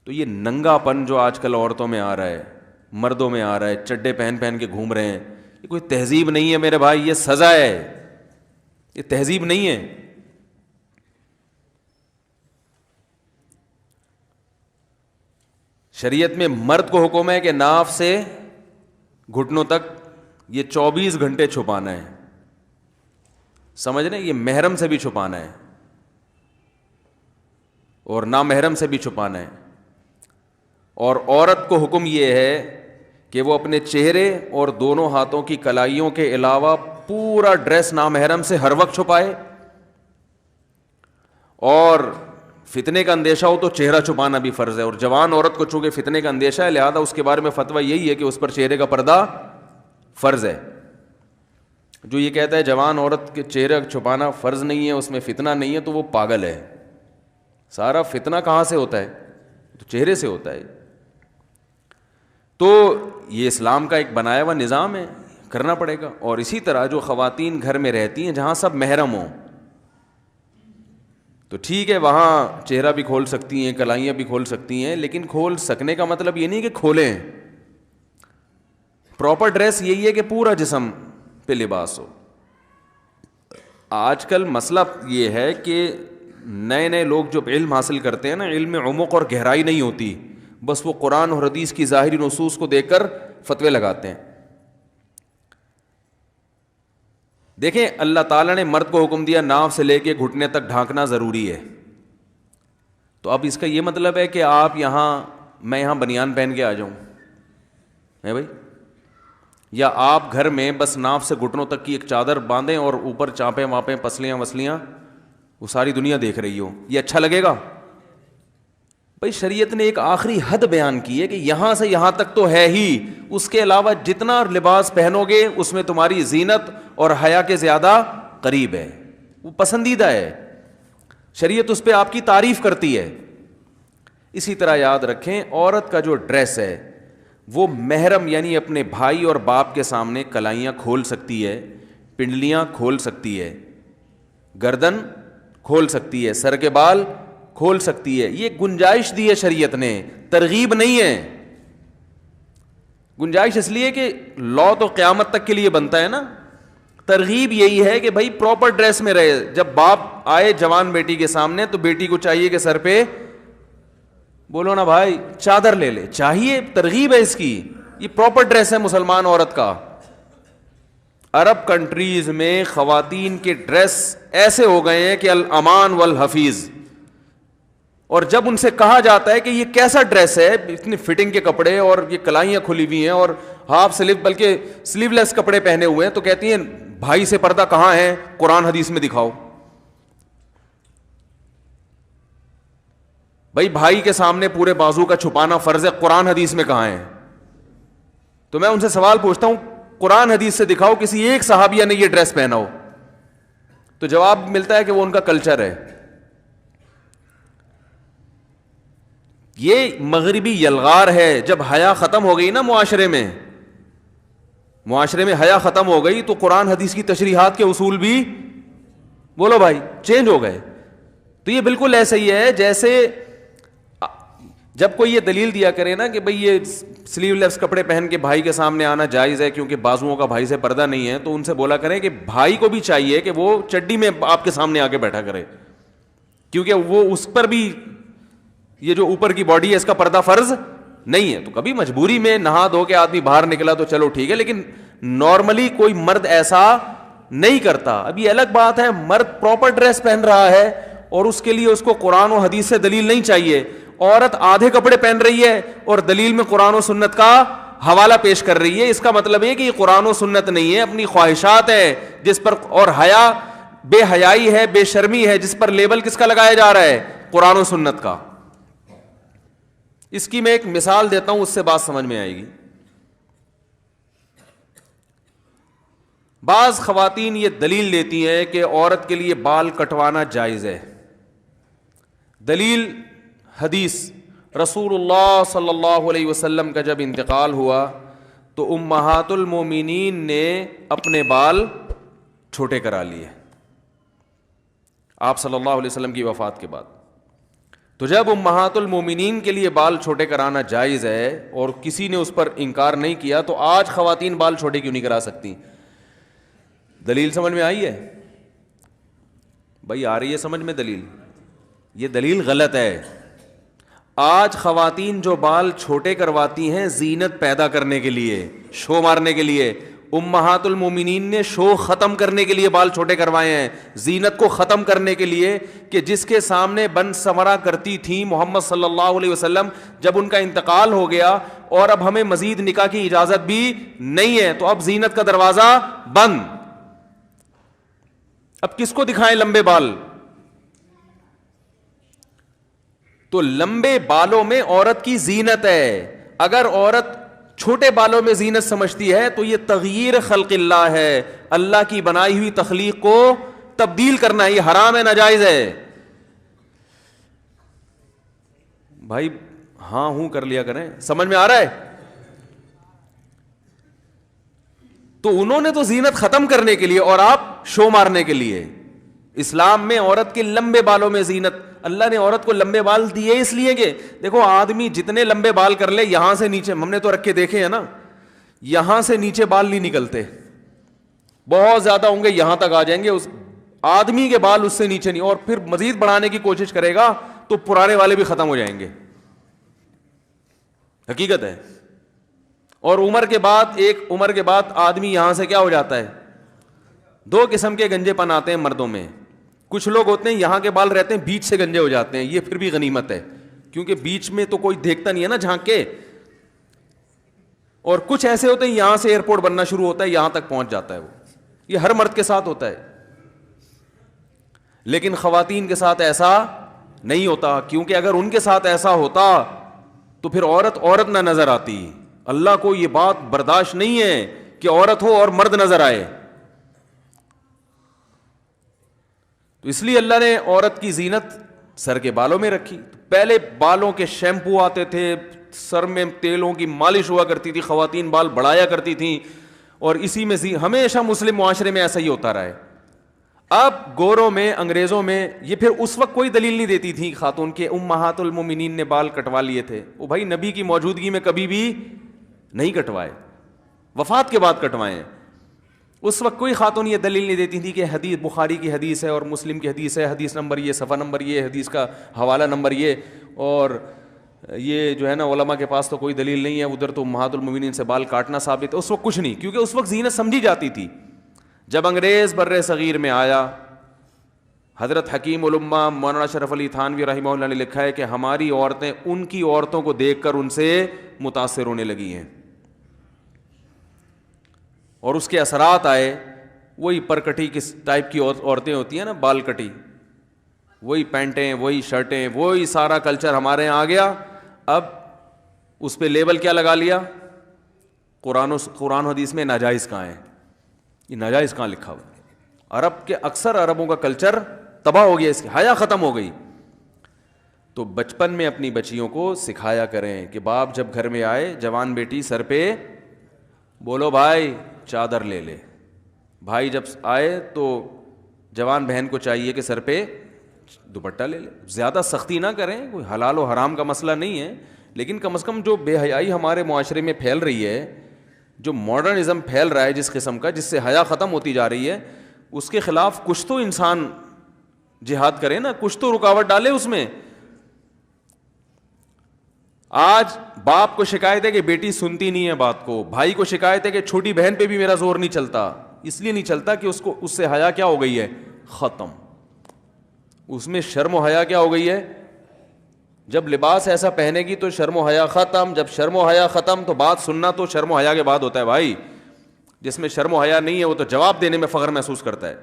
تو یہ ننگا پن جو آج کل عورتوں میں آ رہا ہے, مردوں میں آ رہا ہے, چڈے پہن پہن کے گھوم رہے ہیں, یہ کوئی تہذیب نہیں ہے میرے بھائی, یہ سزا ہے, یہ تہذیب نہیں ہے. شریعت میں مرد کو حکم ہے کہ ناف سے گھٹنوں تک یہ 24 گھنٹے چھپانا ہے, سمجھ رہے, یہ محرم سے بھی چھپانا ہے اور نامحرم سے بھی چھپانا ہے. اور عورت کو حکم یہ ہے کہ وہ اپنے چہرے اور دونوں ہاتھوں کی کلائیوں کے علاوہ پورا ڈریس نامحرم سے ہر وقت چھپائے, اور فتنے کا اندیشہ ہو تو چہرہ چھپانا بھی فرض ہے. اور جوان عورت کو چونکہ فتنے کا اندیشہ ہے لہذا اس کے بارے میں فتویٰ یہی ہے کہ اس پر چہرے کا پردہ فرض ہے. جو یہ کہتا ہے جوان عورت کے چہرہ چھپانا فرض نہیں ہے, اس میں فتنہ نہیں ہے, تو وہ پاگل ہے. سارا فتنہ کہاں سے ہوتا ہے؟ تو چہرے سے ہوتا ہے. تو یہ اسلام کا ایک بنایا ہوا نظام ہے, کرنا پڑے گا. اور اسی طرح جو خواتین گھر میں رہتی ہیں جہاں سب محرم ہوں تو ٹھیک ہے, وہاں چہرہ بھی کھول سکتی ہیں, کلائیاں بھی کھول سکتی ہیں, لیکن کھول سکنے کا مطلب یہ نہیں کہ کھولیں. پراپر ڈریس یہی ہے کہ پورا جسم پہ لباس ہو. آج کل مسئلہ یہ ہے کہ نئے نئے لوگ جو علم حاصل کرتے ہیں نا, علم میں عمق اور گہرائی نہیں ہوتی, بس وہ قرآن اور حدیث کی ظاہری نصوص کو دیکھ کر فتوے لگاتے ہیں. دیکھیں اللہ تعالیٰ نے مرد کو حکم دیا ناف سے لے کے گھٹنے تک ڈھانکنا ضروری ہے, تو اب اس کا یہ مطلب ہے کہ آپ یہاں, میں یہاں بنیان پہن کے آ جاؤں ہے بھائی, یا آپ گھر میں بس ناف سے گھٹنوں تک کی ایک چادر باندھیں اور اوپر چانپیں واپیں پسلیاں وسلیاں وہ ساری دنیا دیکھ رہی ہو, یہ اچھا لگے گا؟ بھائی شریعت نے ایک آخری حد بیان کی ہے کہ یہاں سے یہاں تک تو ہے ہی, اس کے علاوہ جتنا لباس پہنو گے اس میں تمہاری زینت اور حیا کے زیادہ قریب ہے, وہ پسندیدہ ہے, شریعت اس پہ آپ کی تعریف کرتی ہے. اسی طرح یاد رکھیں عورت کا جو ڈریس ہے وہ محرم یعنی اپنے بھائی اور باپ کے سامنے کلائیاں کھول سکتی ہے, پنڈلیاں کھول سکتی ہے, گردن کھول سکتی ہے, سر کے بال کھول سکتی ہے. یہ گنجائش دی ہے شریعت نے, ترغیب نہیں ہے. گنجائش اس لیے کہ لا تو قیامت تک کے لیے بنتا ہے نا, ترغیب یہی ہے کہ بھائی پراپر ڈریس میں رہے. جب باپ آئے جوان بیٹی کے سامنے تو بیٹی کو چاہیے کہ سر پہ بولو نا بھائی چادر لے لے, چاہیے, ترغیب ہے اس کی. یہ پراپر ڈریس ہے مسلمان عورت کا. عرب کنٹریز میں خواتین کے ڈریس ایسے ہو گئے ہیں کہ الامان والحفیظ, اور جب ان سے کہا جاتا ہے کہ یہ کیسا ڈریس ہے, اتنی فٹنگ کے کپڑے اور یہ کلائیاں کھلی ہوئی ہیں اور ہاف سلیو بلکہ سلیو لیس کپڑے پہنے ہوئے ہیں, تو کہتی ہیں بھائی سے پردہ کہاں ہے, قرآن حدیث میں دکھاؤ. بھائی بھائی کے سامنے پورے بازو کا چھپانا فرض ہے, قرآن حدیث میں کہاں ہے؟ تو میں ان سے سوال پوچھتا ہوں, قرآن حدیث سے دکھاؤ کسی ایک صحابیہ نے یہ ڈریس پہنا ہو. تو جواب ملتا ہے کہ وہ ان کا کلچر ہے. یہ مغربی یلغار ہے. جب حیا ختم ہو گئی نا معاشرے میں حیا ختم ہو گئی تو قرآن حدیث کی تشریحات کے اصول بھی بولو بھائی چینج ہو گئے. تو یہ بالکل ایسا ہی ہے جیسے جب کوئی یہ دلیل دیا کرے نا کہ بھئی یہ سلیو لیس کپڑے پہن کے بھائی کے سامنے آنا جائز ہے کیونکہ بازوؤں کا بھائی سے پردہ نہیں ہے, تو ان سے بولا کریں کہ بھائی کو بھی چاہیے کہ وہ چڈی میں آپ کے سامنے آ کے بیٹھا کرے, کیونکہ وہ اس پر بھی یہ جو اوپر کی باڈی ہے اس کا پردہ فرض نہیں ہے. تو کبھی مجبوری میں نہا دھو کے آدمی باہر نکلا تو چلو ٹھیک ہے, لیکن نارملی کوئی مرد ایسا نہیں کرتا. اب یہ الگ بات ہے مرد پراپر ڈریس پہن رہا ہے اور اس کے لیے اس کو قرآن و حدیث سے دلیل نہیں چاہیے. عورت آدھے کپڑے پہن رہی ہے اور دلیل میں قرآن و سنت کا حوالہ پیش کر رہی ہے, اس کا مطلب یہ کہ یہ قرآن و سنت نہیں ہے, اپنی خواہشات ہے جس پر, اور حیا بے حیائی ہے, بے شرمی ہے, جس پر لیبل کس کا لگایا جا رہا ہے, قرآن و سنت کا. اس کی میں ایک مثال دیتا ہوں, اس سے بات سمجھ میں آئے گی. بعض خواتین یہ دلیل دیتی ہیں کہ عورت کے لیے بال کٹوانا جائز ہے. دلیل حدیث, رسول اللہ صلی اللہ علیہ وسلم کا جب انتقال ہوا تو امہات المومنین نے اپنے بال چھوٹے کرا لیے آپ صلی اللہ علیہ وسلم کی وفات کے بعد. تو جب امہات المومنین کے لیے بال چھوٹے کرانا جائز ہے اور کسی نے اس پر انکار نہیں کیا, تو آج خواتین بال چھوٹے کیوں نہیں کرا سکتی؟ دلیل سمجھ میں آئی ہے بھائی؟ آ رہی ہے سمجھ میں دلیل؟ یہ دلیل غلط ہے. آج خواتین جو بال چھوٹے کرواتی ہیں زینت پیدا کرنے کے لیے, شو مارنے کے لیے. امہات المومنین نے شو ختم کرنے کے لیے بال چھوٹے کروائے ہیں, زینت کو ختم کرنے کے لیے, کہ جس کے سامنے بن سمرا کرتی تھیں محمد صلی اللہ علیہ وسلم, جب ان کا انتقال ہو گیا اور اب ہمیں مزید نکاح کی اجازت بھی نہیں ہے, تو اب زینت کا دروازہ بند. اب کس کو دکھائیں لمبے بال؟ تو لمبے بالوں میں عورت کی زینت ہے. اگر عورت چھوٹے بالوں میں زینت سمجھتی ہے تو یہ تغییر خلق اللہ ہے, اللہ کی بنائی ہوئی تخلیق کو تبدیل کرنا, یہ حرام ہے, ناجائز ہے. بھائی ہاں ہوں کر لیا کریں, سمجھ میں آ رہا ہے؟ تو انہوں نے تو زینت ختم کرنے کے لیے اور آپ شو مارنے کے لیے. اسلام میں عورت کے لمبے بالوں میں زینت, اللہ نے عورت کو لمبے بال دیے اس لیے کہ دیکھو آدمی جتنے لمبے بال کر لے, یہاں سے نیچے, ہم نے تو رکھ کے دیکھے ہیں نا, یہاں سے نیچے بال نہیں نکلتے, بہت زیادہ ہوں گے یہاں تک آ جائیں گے, اس آدمی کے بال اس سے نیچے نہیں, اور پھر مزید بڑھانے کی کوشش کرے گا تو پرانے والے بھی ختم ہو جائیں گے. حقیقت ہے. اور عمر کے بعد, ایک عمر کے بعد آدمی یہاں سے کیا ہو جاتا ہے, دو قسم کے گنجے پن آتے ہیں مردوں میں. کچھ لوگ ہوتے ہیں یہاں کے بال رہتے ہیں, بیچ سے گنجے ہو جاتے ہیں, یہ پھر بھی غنیمت ہے کیونکہ بیچ میں تو کوئی دیکھتا نہیں ہے نا جھانک کے. اور کچھ ایسے ہوتے ہیں یہاں سے ایئرپورٹ بننا شروع ہوتا ہے, یہاں تک پہنچ جاتا ہے وہ. یہ ہر مرد کے ساتھ ہوتا ہے, لیکن خواتین کے ساتھ ایسا نہیں ہوتا, کیونکہ اگر ان کے ساتھ ایسا ہوتا تو پھر عورت نہ نظر آتی. اللہ کو یہ بات برداشت نہیں ہے کہ عورت ہو اور مرد نظر آئے. تو اس لیے اللہ نے عورت کی زینت سر کے بالوں میں رکھی. پہلے بالوں کے شیمپو آتے تھے, سر میں تیلوں کی مالش ہوا کرتی تھی, خواتین بال بڑھایا کرتی تھیں, اور اسی میں ہمیشہ مسلم معاشرے میں ایسا ہی ہوتا رہا ہے. اب گوروں میں, انگریزوں میں, یہ پھر اس وقت کوئی دلیل نہیں دیتی تھی خاتون کے امہات المومنین نے بال کٹوا لیے تھے. وہ بھائی نبی کی موجودگی میں کبھی بھی نہیں کٹوائے, وفات کے بعد کٹوائے ہیں. اس وقت کوئی خاتون یہ دلیل نہیں دیتی تھی کہ حدیث بخاری کی حدیث ہے اور مسلم کی حدیث ہے, حدیث نمبر یہ, صفحہ نمبر یہ, حدیث کا حوالہ نمبر یہ, اور یہ جو ہے نا علماء کے پاس تو کوئی دلیل نہیں ہے, ادھر تو امہات المومنین سے بال کاٹنا ثابت ہے. اس وقت کچھ نہیں, کیونکہ اس وقت زینت سمجھی جاتی تھی. جب انگریز بر صغیر میں آیا, حضرت حکیم الامہ مولانا اشرف علی تھانوی رحمہ اللہ نے لکھا ہے کہ ہماری عورتیں ان کی عورتوں کو دیکھ کر ان سے متاثر ہونے لگی ہیں, اور اس کے اثرات آئے. وہی پرکٹی کس ٹائپ کی عورتیں ہوتی ہیں نا, بال کٹی, وہی پینٹیں, وہی شرٹیں, وہی سارا کلچر ہمارے یہاں آ گیا. اب اس پہ لیبل کیا لگا لیا, قرآن حدیث میں ناجائز کہاں ہے, یہ ناجائز کہاں لکھا ہوا. عرب کے اکثر عربوں کا کلچر تباہ ہو گیا, اس کی حیا ختم ہو گئی. تو بچپن میں اپنی بچیوں کو سکھایا کریں کہ باپ جب گھر میں آئے, جوان بیٹی سر پہ بولو بھائی چادر لے لے, بھائی جب آئے تو جوان بہن کو چاہیے کہ سر پہ دوپٹہ لے لے. زیادہ سختی نہ کریں, کوئی حلال و حرام کا مسئلہ نہیں ہے, لیکن کم از کم جو بے حیائی ہمارے معاشرے میں پھیل رہی ہے, جو ماڈرنزم پھیل رہا ہے جس قسم کا, جس سے حیا ختم ہوتی جا رہی ہے, اس کے خلاف کچھ تو انسان جہاد کرے نا, کچھ تو رکاوٹ ڈالے اس میں. آج باپ کو شکایت ہے کہ بیٹی سنتی نہیں ہے بات کو, بھائی کو شکایت ہے کہ چھوٹی بہن پہ بھی میرا زور نہیں چلتا. اس لیے نہیں چلتا کہ اس سے حیا کیا ہو گئی ہے, ختم. اس میں شرم و حیا کیا ہو گئی ہے, جب لباس ایسا پہنے گی تو شرم و حیا ختم, جب شرم و حیا ختم تو بات سننا تو شرم و حیا کے بعد ہوتا ہے بھائی. جس میں شرم و حیا نہیں ہے وہ تو جواب دینے میں فخر محسوس کرتا ہے.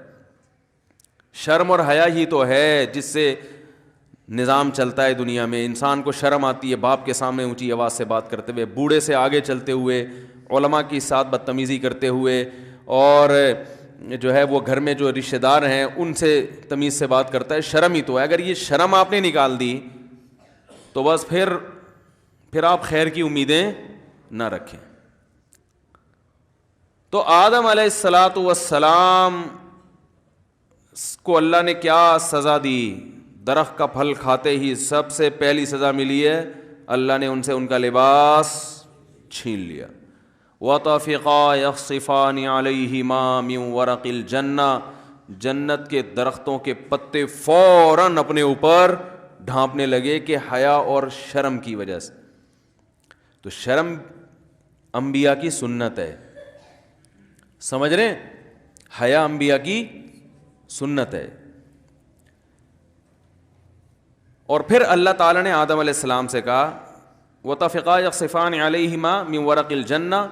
شرم اور حیا ہی تو ہے جس سے نظام چلتا ہے دنیا میں. انسان کو شرم آتی ہے باپ کے سامنے اونچی آواز سے بات کرتے ہوئے, بوڑھے سے آگے چلتے ہوئے, علماء کی ساتھ بدتمیزی کرتے ہوئے, اور جو ہے وہ گھر میں جو رشتہ دار ہیں ان سے تمیز سے بات کرتا ہے. شرم ہی تو ہے. اگر یہ شرم آپ نے نکال دی تو بس پھر آپ خیر کی امیدیں نہ رکھیں. تو آدم علیہ الصلاۃ والسلام کو اللہ نے کیا سزا دی؟ درخت کا پھل کھاتے ہی سب سے پہلی سزا ملی ہے, اللہ نے ان سے ان کا لباس چھین لیا. وَطَفِقَا يَخْصِفَانِ عَلَيْهِمَا مِنْ وَرَقِ الْجَنَّةِ, جنت کے درختوں کے پتے فوراً اپنے اوپر ڈھانپنے لگے کہ حیا اور شرم کی وجہ سے. تو شرم انبیاء کی سنت ہے, سمجھ رہے ہیں, حیا انبیاء کی سنت ہے. اور پھر اللہ تعالیٰ نے آدم علیہ السلام سے کہا وَطَفِقَا يَخْصِفَانِ عَلَيْهِمَا مِنْ وَرَقِ الْجَنَّةِ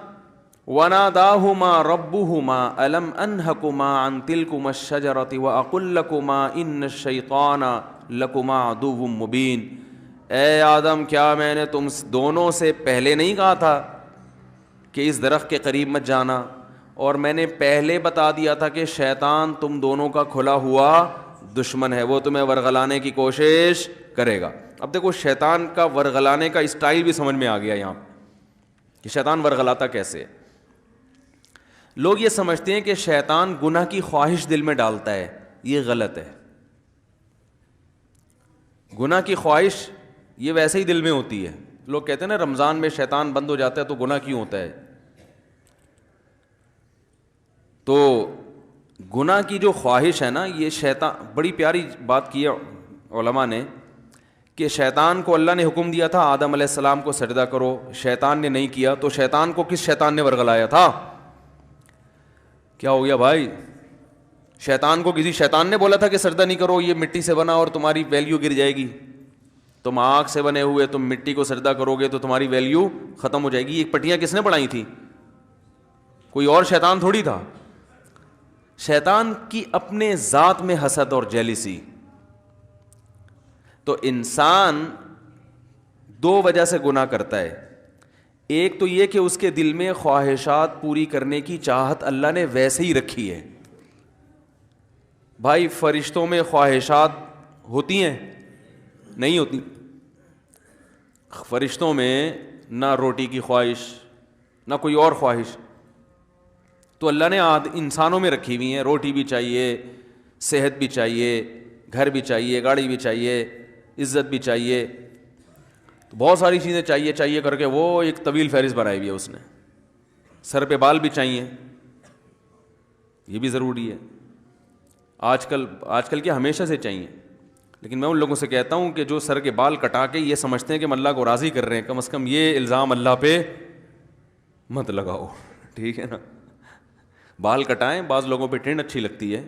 وَنَادَاهُمَا رَبُّهُمَا أَلَمْ أَنْهَكُمَا عَنْ تِلْكُمَا الشَّجَرَةِ وَأَقُلْ لَكُمَا إِنَّ الشَّيْطَانَ لَكُمَا عَدُوٌّ مُّبِينٌ, اے آدم کیا میں نے تم دونوں سے پہلے نہیں کہا تھا کہ اس درخت کے قریب مت جانا, اور میں نے پہلے بتا دیا تھا کہ شیطان تم دونوں کا کھلا ہوا دشمن ہے, وہ تمہیں ورغلانے کی کوشش کرے گا. اب دیکھو شیطان کا ورغلانے کا اسٹائل بھی سمجھ میں آ گیا یہاں کہ شیطان ورغلاتا کیسے. لوگ یہ سمجھتے ہیں کہ شیطان گناہ کی خواہش دل میں ڈالتا ہے, یہ غلط ہے. گناہ کی خواہش یہ ویسے ہی دل میں ہوتی ہے. لوگ کہتے ہیں نا رمضان میں شیطان بند ہو جاتا ہے تو گناہ کیوں ہوتا ہے؟ تو گناہ کی جو خواہش ہے نا, یہ شیطان, بڑی پیاری بات کی ہے علماء نے کہ شیطان کو اللہ نے حکم دیا تھا آدم علیہ السلام کو سجدہ کرو, شیطان نے نہیں کیا, تو شیطان کو کس شیطان نے ورغلایا تھا؟ کیا ہو گیا بھائی؟ شیطان کو کسی شیطان نے بولا تھا کہ سجدہ نہیں کرو, یہ مٹی سے بنا اور تمہاری ویلیو گر جائے گی, تم آگ سے بنے ہوئے تم مٹی کو سجدہ کرو گے تو تمہاری ویلیو ختم ہو جائے گی. یہ پٹیاں کس نے بنائی تھی؟ کوئی اور شیطان تھوڑی تھا. شیطان کی اپنے ذات میں حسد اور جیلسی. تو انسان دو وجہ سے گناہ کرتا ہے. ایک تو یہ کہ اس کے دل میں خواہشات پوری کرنے کی چاہت اللہ نے ویسے ہی رکھی ہے. بھائی فرشتوں میں خواہشات ہوتی ہیں؟ نہیں ہوتی. فرشتوں میں نہ روٹی کی خواہش نہ کوئی اور خواہش, تو اللہ نے انسانوں میں رکھی ہوئی ہیں. روٹی بھی چاہیے, صحت بھی چاہیے, گھر بھی چاہیے, گاڑی بھی چاہیے, عزت بھی چاہیے, تو بہت ساری چیزیں چاہیے کر کے وہ ایک طویل فہرست بنائی ہوئی ہے اس نے. سر پہ بال بھی چاہیے, یہ بھی ضروری ہے. آج کل کیا ہمیشہ سے چاہیے, لیکن میں ان لوگوں سے کہتا ہوں کہ جو سر کے بال کٹا کے یہ سمجھتے ہیں کہ ہم اللہ کو راضی کر رہے ہیں, کم از کم یہ الزام اللہ پہ مت لگاؤ, ٹھیک ہے نا. بال کٹائیں, بعض لوگوں پہ ٹرینڈ اچھی لگتی ہے,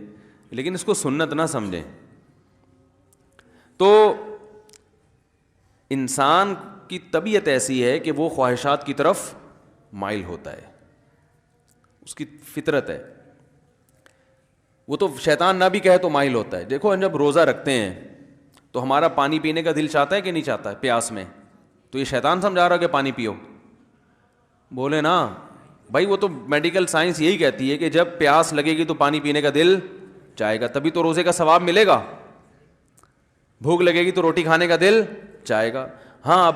لیکن اس کو سنت نہ سمجھیں. تو انسان کی طبیعت ایسی ہے کہ وہ خواہشات کی طرف مائل ہوتا ہے, اس کی فطرت ہے. وہ تو شیطان نہ بھی کہے تو مائل ہوتا ہے. دیکھو جب روزہ رکھتے ہیں تو ہمارا پانی پینے کا دل چاہتا ہے کہ نہیں چاہتا ہے پیاس میں, تو یہ شیطان سمجھا رہا کہ پانی پیو؟ بولے نا بھائی, وہ تو میڈیکل سائنس یہی کہتی ہے کہ جب پیاس لگے گی تو پانی پینے کا دل چاہے گا, تبھی تو روزے کا ثواب ملے گا. بھوک لگے گی تو روٹی کھانے کا دل چاہے گا. ہاں اب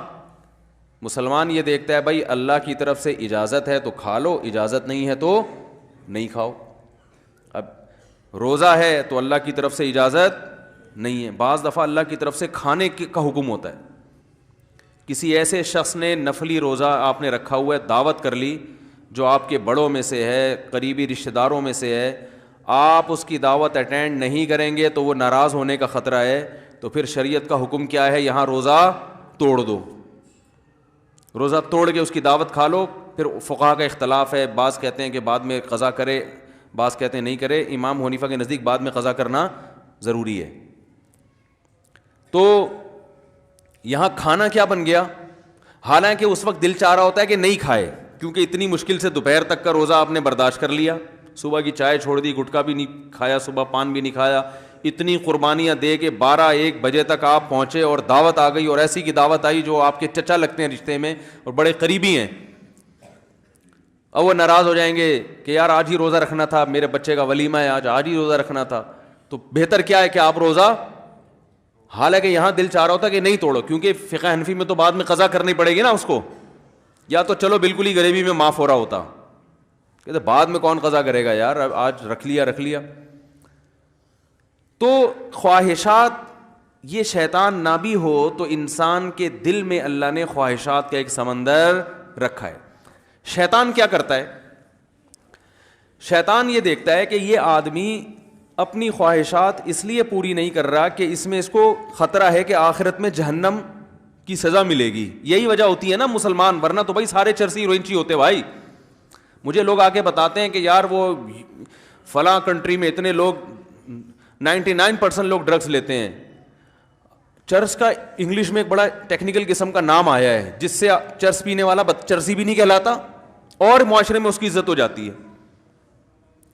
مسلمان یہ دیکھتا ہے بھائی اللہ کی طرف سے اجازت ہے تو کھا لو, اجازت نہیں ہے تو نہیں کھاؤ. اب روزہ ہے تو اللہ کی طرف سے اجازت نہیں ہے. بعض دفعہ اللہ کی طرف سے کھانے کا حکم ہوتا ہے. کسی ایسے شخص نے نفلی روزہ آپ نے رکھا ہوا ہے, دعوت کر لی جو آپ کے بڑوں میں سے ہے, قریبی رشتہ داروں میں سے ہے, آپ اس کی دعوت اٹینڈ نہیں کریں گے تو وہ ناراض ہونے کا خطرہ ہے, تو پھر شریعت کا حکم کیا ہے, یہاں روزہ توڑ دو, روزہ توڑ کے اس کی دعوت کھا لو. پھر فقہا کا اختلاف ہے, بعض کہتے ہیں کہ بعد میں قضا کرے, بعض کہتے ہیں نہیں کرے. امام حنیفہ کے نزدیک بعد میں قضا کرنا ضروری ہے. تو یہاں کھانا کیا بن گیا, حالانکہ اس وقت دل چاہ رہا ہوتا ہے کہ نہیں کھائے, کیونکہ اتنی مشکل سے دوپہر تک کا روزہ آپ نے برداشت کر لیا, صبح کی چائے چھوڑ دی, گٹکا بھی نہیں کھایا, صبح پان بھی نہیں کھایا, اتنی قربانیاں دے کے 12-1 بجے تک آپ پہنچے اور دعوت آ گئی, اور ایسی کی دعوت آئی جو آپ کے چچا لگتے ہیں رشتے میں اور بڑے قریبی ہیں. اب وہ ناراض ہو جائیں گے کہ یار آج ہی روزہ رکھنا تھا, میرے بچے کا ولیمہ ہے, آج ہی روزہ رکھنا تھا. تو بہتر کیا ہے کہ آپ روزہ, حالانکہ یہاں دل چاہ رہا ہوتا کہ نہیں توڑو, کیونکہ فقہ حنفی میں تو بعد میں قضا کرنی پڑے گی نا اس کو, یا تو چلو بالکل ہی غریبی میں معاف ہو رہا ہوتا, کہتے بعد میں کون قضا کرے گا یار, آج رکھ لیا. تو خواہشات, یہ شیطان نہ بھی ہو تو انسان کے دل میں اللہ نے خواہشات کا ایک سمندر رکھا ہے. شیطان کیا کرتا ہے, شیطان یہ دیکھتا ہے کہ یہ آدمی اپنی خواہشات اس لیے پوری نہیں کر رہا کہ اس میں اس کو خطرہ ہے کہ آخرت میں جہنم کی سزا ملے گی. یہی وجہ ہوتی ہے نا مسلمان, ورنہ تو بھائی سارے چرسی ہیروئنچی ہوتے بھائی. مجھے لوگ آ کے بتاتے ہیں کہ یار وہ فلاں کنٹری میں اتنے لوگ 99% لوگ ڈرگس لیتے ہیں. چرس کا انگلش میں ایک بڑا ٹیکنیکل قسم کا نام آیا ہے, جس سے چرس پینے والا چرسی بھی نہیں کہلاتا اور معاشرے میں اس کی عزت ہو جاتی ہے.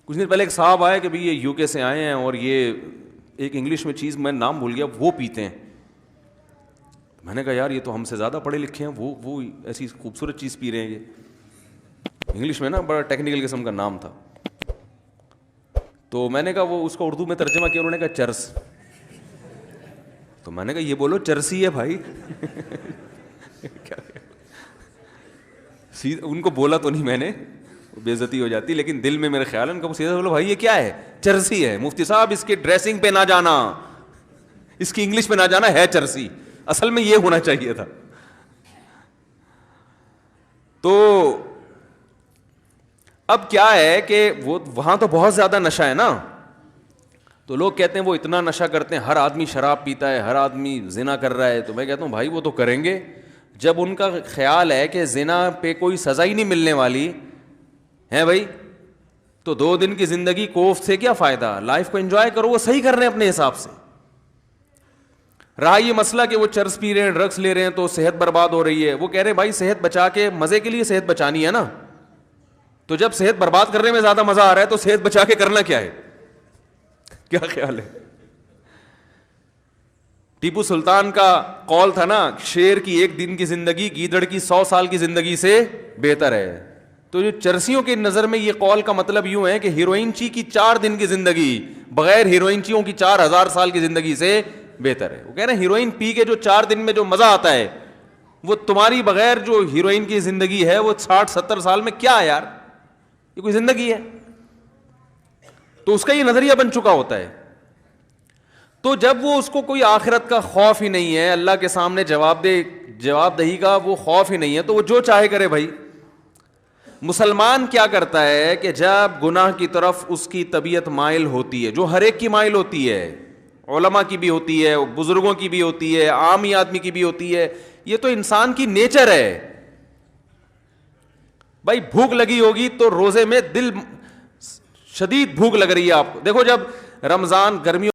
کچھ دن پہلے ایک صاحب آئے کہ بھئی یہ UK سے آئے ہیں اور یہ ایک انگلش میں چیز, میں نام بھول گیا, وہ پیتے ہیں. میں نے کہا یار یہ تو ہم سے زیادہ پڑھے لکھے ہیں, وہ ایسی خوبصورت چیز پی رہے ہیں. یہ انگلش میں نا بڑا ٹیکنیکل قسم کا نام تھا. تو میں نے کہا وہ اس کو اردو میں ترجمہ کیا, انہوں نے کہا چرس. تو میں نے کہا یہ بولو چرسی ہے بھائی. ان کو بولا تو نہیں میں نے, بے عزتی ہو جاتی, لیکن دل میں میرے خیال ہے ان کا سیدھا بولو بھائی یہ کیا ہے, چرسی ہے. مفتی صاحب اس کے ڈریسنگ پہ نہ جانا, اس کی انگلش پہ نہ جانا, ہے چرسی, اصل میں یہ ہونا چاہیے تھا. تو اب کیا ہے کہ وہ وہاں تو بہت زیادہ نشہ ہے نا, تو لوگ کہتے ہیں وہ اتنا نشہ کرتے ہیں, ہر آدمی شراب پیتا ہے, ہر آدمی زنا کر رہا ہے. تو میں کہتا ہوں بھائی وہ تو کریں گے, جب ان کا خیال ہے کہ زنا پہ کوئی سزا ہی نہیں ملنے والی ہے بھائی, تو 2 دن کی زندگی کوفت سے کیا فائدہ, لائف کو انجوائے کرو. وہ صحیح کر رہے ہیں اپنے حساب سے. رہا یہ مسئلہ کہ وہ چرس پی رہے ہیں, ڈرگس لے رہے ہیں تو صحت برباد ہو رہی ہے, وہ کہہ رہے ہیں بھائی صحت بچا کے, مزے کے لیے صحت بچانی ہے نا, تو جب صحت برباد کرنے میں زیادہ مزہ آ رہا ہے تو صحت بچا کے کرنا کیا ہے, کیا خیال ہے. ٹیپو سلطان کا قول تھا نا, شیر کی 1 دن کی زندگی گیدڑ کی 100 سال کی زندگی سے بہتر ہے. تو جو چرسیوں کی نظر میں یہ قول کا مطلب یوں ہے کہ ہیروئنچی کی 4 دن کی زندگی بغیر ہیروئنچیوں کی 4000 سال کی زندگی سے بہتر ہے. وہ کہہ رہے ہیں ہیروئن پی کے جو 4 دن میں جو مزہ آتا ہے, وہ تمہاری بغیر جو ہیروئن کی زندگی ہے وہ 60-70 سال میں کیا ہے یار, یہ کوئی زندگی ہے. تو اس کا یہ نظریہ بن چکا ہوتا ہے. تو جب وہ اس کو کوئی آخرت کا خوف ہی نہیں ہے, اللہ کے سامنے جواب دہی کا وہ خوف ہی نہیں ہے, تو وہ جو چاہے کرے بھائی. مسلمان کیا کرتا ہے کہ جب گناہ کی طرف اس کی طبیعت مائل ہوتی ہے, جو ہر ایک کی مائل ہوتی ہے, علماء کی بھی ہوتی ہے, بزرگوں کی بھی ہوتی ہے, عامی آدمی کی بھی ہوتی ہے, یہ تو انسان کی نیچر ہے بھائی. بھوک لگی ہوگی تو روزے میں دل شدید بھوک لگ رہی ہے آپ کو. دیکھو جب رمضان گرمیوں